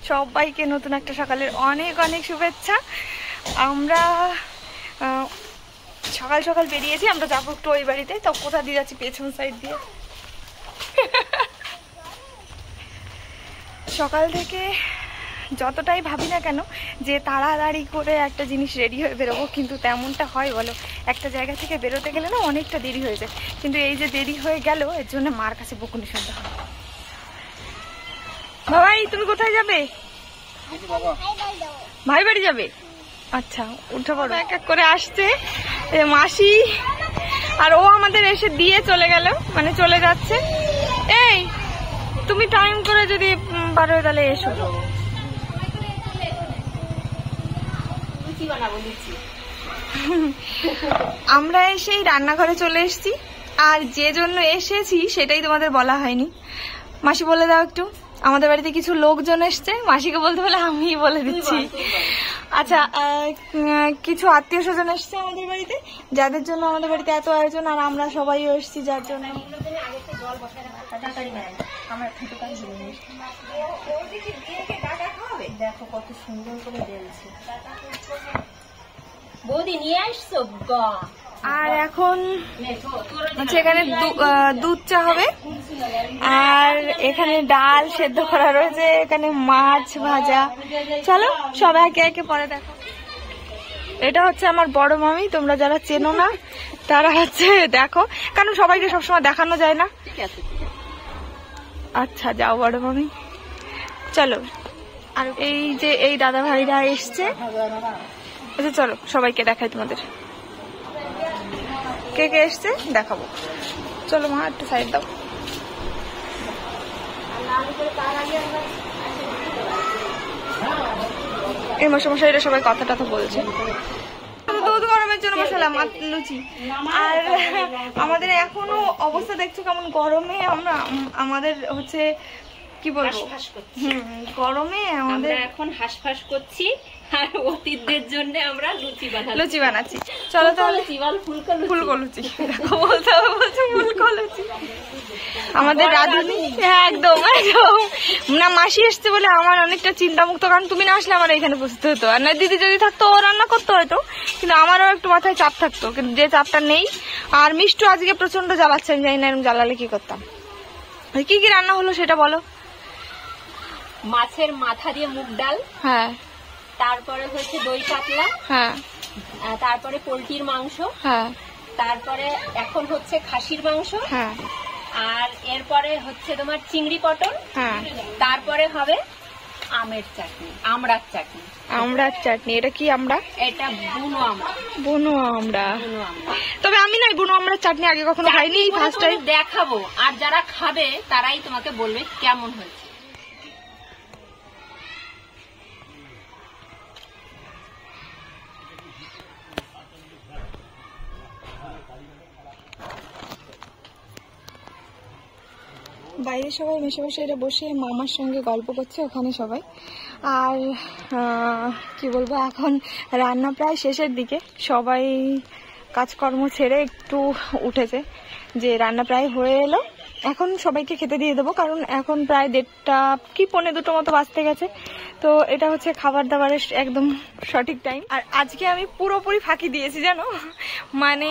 সবাইকে নতুন একটা সকালের অনেক অনেক শুভেচ্ছা। আমরা সকাল সকাল বেরিয়েছি, আমরা যাবো একটু ওই বাড়িতে। তো কোথা দিয়ে যাচ্ছি? পেছন সাইড দিয়ে। সকাল থেকে যতটাই ভাবি না কেন যে তাড়াতাড়ি করে একটা জিনিস রেডি হয়ে বেরোবো, কিন্তু তেমনটা হয় বলো? একটা জায়গা থেকে বেরোতে গেলে না অনেকটা দেরি হয়ে যায়। কিন্তু এই যে দেরি হয়ে গেল, এর জন্য মার কাছে বকুনি শুনতে হয়। বাবাই, তুমি কোথায় যাবে? ভাই বাড়ি যাবে? আচ্ছা, উঠে পড়ো। এক এক করে আসছে মাসি, আর ও আমাদের এসে দিয়ে চলে গেল, মানে চলে যাচ্ছে। এই তুমি টাইম করে যদি পারো তাহলে এসো। আমরা এসেই রান্নাঘরে চলে এসেছি, আর যে জন্য এসেছি সেটাই তোমাদের বলা হয়নি। মাসি বলে দাও একটু। আমাদের বাড়িতে কিছু লোকজন এসছে, মাসিকে বলতে বলে আমি বলে দিচ্ছি। আচ্ছা, কিছু আত্মীয় স্বজন এসছে আমাদের বাড়িতে, যাদের জন্য আমাদের বাড়িতে এত আয়োজন, আর আমরা সবাইও এসছি যার জন্য। দেখো কত সুন্দর করে ঢেলছে। বৌদি নিয়ে আসছো। আর এখন হচ্ছে এখানে দুধ চা হবে, আর এখানে ডাল সেদ্ধ করা রয়েছে, এখানে মাছ ভাজা। চলো সব একে একে পরে দেখো। এটা হচ্ছে আমার বড় মামি, তোমরা যারা চেনো না তারা হচ্ছে দেখো, কারণ সবাইকে সবসময় দেখানো যায় না। আচ্ছা যাও বড় মামি, চলো। আর এই যে এই দাদা ভাইরা এসছে, আচ্ছা চলো সবাইকে দেখাই তোমাদের। কে কে এসছে দেখাবো, চলো মা একটু সাইড দাও। এই মশাইরা সবাই কথা টথা বলছে। দুধ গরমের জন্য বসালাম লুচি। আর আমাদের এখনো অবস্থা দেখছো কেমন গরমে। আমাদের হচ্ছে কি বলবো, গরমে আমাদের এখন হাঁসফাঁস করছি, আর অতীতদের জন্য আমরা লুচি বানাচ্ছি। চলো তাহলে ফুলকো লুচি দেখো, বলতে হবে বলছে ফুলকো লুচি। আমাদের রাধুনি একদম না, মাসি এসছে বলে আমার অনেকটা চিন্তা মুক্ত, কারণ তুমি না আসলে আমার এখানে বসতে হতো, আর না দিদি যদি থাকতো ও রান্না করতে হয়তো, কিন্তু আমারও একটু মাথায় চাপ থাকতো, কিন্তু যে চাপটা নেই। আর মিষ্টু আজকে প্রচন্ড জ্বালাচ্ছে, আমি জানি না এরকম জ্বালালে কি করতাম। কি কি রান্না হলো সেটা বলো। মাছের মাথা দিয়ে মুগ ডাল, হ্যাঁ, তারপরে হচ্ছে দই কাতলা, হ্যাঁ, তারপরে পোলট্রির মাংস, হ্যাঁ, তারপরে এখন হচ্ছে খাসির মাংস, হ্যাঁ, আর এরপরে হচ্ছে তোমার চিংড়ি পটল, হ্যাঁ, তারপরে হবে আমের চাটনি, আমড়ার চাটনি। আমড়ার চাটনি, এটা কি আমরা? এটা বুনো আমড়া। বুনো আমড়া, তবে আমি না বুনো আমড়ার চাটনি আগে কখনো খাইনি, ফার্স্ট টাইম দেখাবো, আর যারা খাবে তারাই তোমাকে বলবে কেমন হয়েছে। বাইরে সবাই মেশামশাইরা বসে মামার সঙ্গে গল্প করছে ওখানে সবাই। আর কি বলবো, এখন রান্না প্রায় শেষের দিকে, সবাই কাজকর্ম ছেড়ে একটু উঠেছে, যে রান্না প্রায় হয়ে এলো। এখন সবাইকে খেতে দিয়ে দেবো, কারণ এখন প্রায় 1:30 কি 1:45 মতো বাজতে গেছে। তো এটা হচ্ছে খাবার দাবারের একদম সঠিক টাইম। আর আজকে আমি পুরোপুরি ফাঁকি দিয়েছি জানো, মানে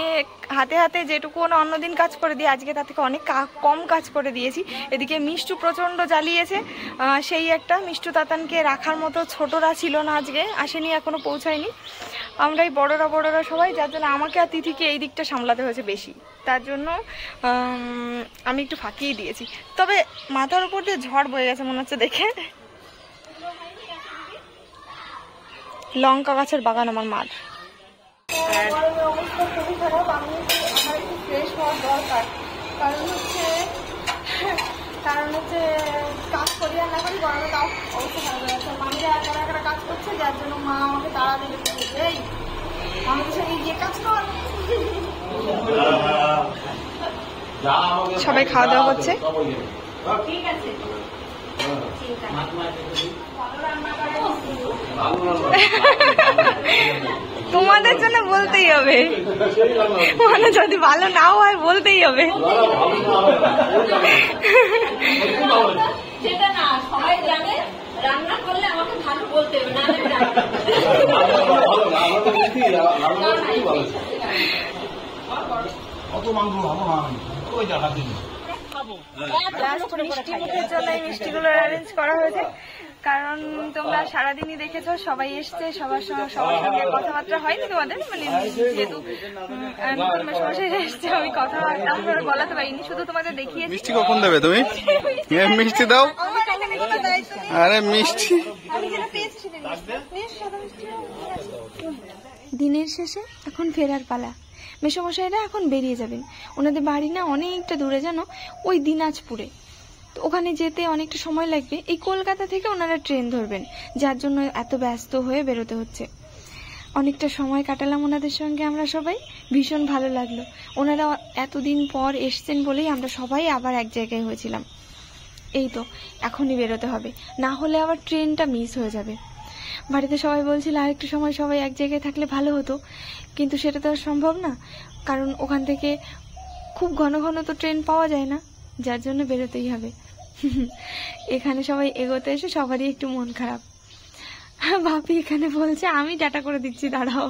হাতে হাতে যেটুকু অন্যদিন কাজ করে দিই, আজকে তার থেকে অনেক কম কাজ করে দিয়েছি। এদিকে মিষ্টু প্রচণ্ড জ্বালিয়েছে, সেই একটা মিষ্টু তাতানকে রাখার মতো ছোটরা ছিল না, আজকে আসেনি, এখনো পৌঁছায়নি। আমরাই বড়রা সবাই, যার জন্য আমাকে আর তিথিকে এই দিকটা সামলাতে হয়েছে বেশি, তার জন্য আমি একটু ফাঁকিয়ে দিয়েছি। তবে মাথার উপর দিয়ে ঝড় বয়ে গেছে মনে হচ্ছে দেখে। লঙ্কা গাছের বাগান আমার মার। অবস্থা খুবই খারাপ, আমার একটু ফ্রেশ হওয়ার দরকার, কারণ হচ্ছে কাজ করি আর না করি গরমে তাও অবস্থা খারাপ হয়ে যাচ্ছে। মামিরা একা কাজ করছে, যার জন্য মা আমাকে তাড়া দিলে এই আমাদের সঙ্গে গিয়ে কাজ কর। সবাই খাওয়া দাওয়া করছে। ঠিক আছে, তোমাদের জন্য বলতেই হবে, মানে যদি ভালো নাও হয় বলতেই হবে। সেটা না সবাই জানে, রান্না করলে মিষ্টির জন্য এই মিষ্টিগুলো অ্যারেঞ্জ করা হয়েছে, কারণ তোমরা সারাদিনই দেখেছো সবাই এসছে, সবার সঙ্গে কথাবার্তা হয়নি তোমাদের, মানে যেহেতু নতুন মেশামশাই এসছে আমি কথাবার্তা বলাতে পারিনি, শুধু তোমাদের দেখিয়েছি। মিষ্টি কখন দেবে তুমি? মিষ্টি দাও। আরে মিষ্টি দিনের শেষে এখন ফেরার পালা। মেশামশাইরা এখন বেরিয়ে যাবেন, ওনাদের বাড়ি না অনেকটা দূরে, জানো, ওই দিনাজপুরে। তো ওখানে যেতে অনেকটা সময় লাগবে। এই কলকাতা থেকে ওনারা ট্রেন ধরবেন, যার জন্য এত ব্যস্ত হয়ে বেরোতে হচ্ছে। অনেকটা সময় কাটালাম ওনাদের সঙ্গে আমরা সবাই, ভীষণ ভালো লাগলো। ওনারা এতদিন পর এসছেন বলেই আমরা সবাই আবার এক জায়গায় হয়েছিলাম। এই তো এখনই বেরোতে হবে, না হলে আবার ট্রেনটা মিস হয়ে যাবে। বাড়িতে সবাই বলছিল আর একটু সময় সবাই এক জায়গায় থাকলে ভালো হতো, কিন্তু সেটা তো আর সম্ভব না, কারণ ওখান থেকে খুব ঘন ঘন তো ট্রেন পাওয়া যায় না, যার জন্য বেরোতেই হবে। এখানে সবাই এগোতে এসে সবারই একটু মন খারাপ। ভাবি এখানে বলছে আমি টাটা করে দিচ্ছি, দাঁড়াও।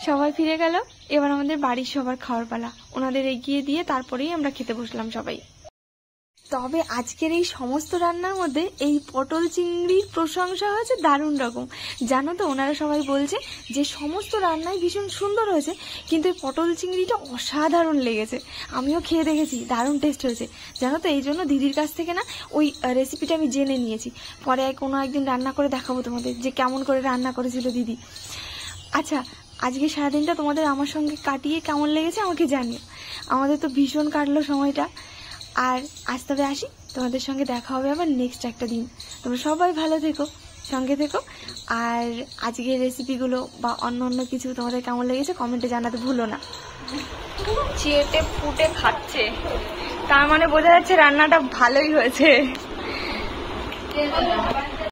সবাই ফিরে গেল, এবার আমাদের বাড়ির সবার খাওয়ার পালা। ওনাদের এগিয়ে দিয়ে তারপরেই আমরা খেতে বসলাম সবাই। তবে আজকের এই সমস্ত রান্নার মধ্যে এই পটল চিংড়ির প্রশংসা হয়েছে দারুণ রকম। জানো তো, ওনারা সবাই বলছে যে সমস্ত রান্নাই ভীষণ সুন্দর হয়েছে, কিন্তু এই পটল চিংড়িটা অসাধারণ লেগেছে। আমিও খেয়ে দেখেছি, দারুণ টেস্ট হয়েছে। জানো তো, এই জন্য দিদির কাছ থেকে না ওই রেসিপিটা আমি জেনে নিয়েছি। পরে কোনো একদিন রান্না করে দেখাবো তোমাদের যে কেমন করে রান্না করেছিল দিদি। আচ্ছা, আজকে সারাদিনটা তোমাদের আমার সঙ্গে কাটিয়ে কেমন লেগেছে আমাকে জানিও। আমাদের তো ভীষণ কাটলো সময়টা। আর আজ তবে আসি, তোমাদের সঙ্গে দেখা হবে আবার নেক্সট একটা দিন। তোমরা সবাই ভালো থেকো, সঙ্গে থেকো। আর আজকের রেসিপিগুলো বা অন্য কিছু তোমাদের কেমন লেগেছে কমেন্টে জানাতে ভুলো না। চেটে ফুটে খাচ্ছে, তার মানে বোঝা যাচ্ছে রান্নাটা ভালোই হয়েছে।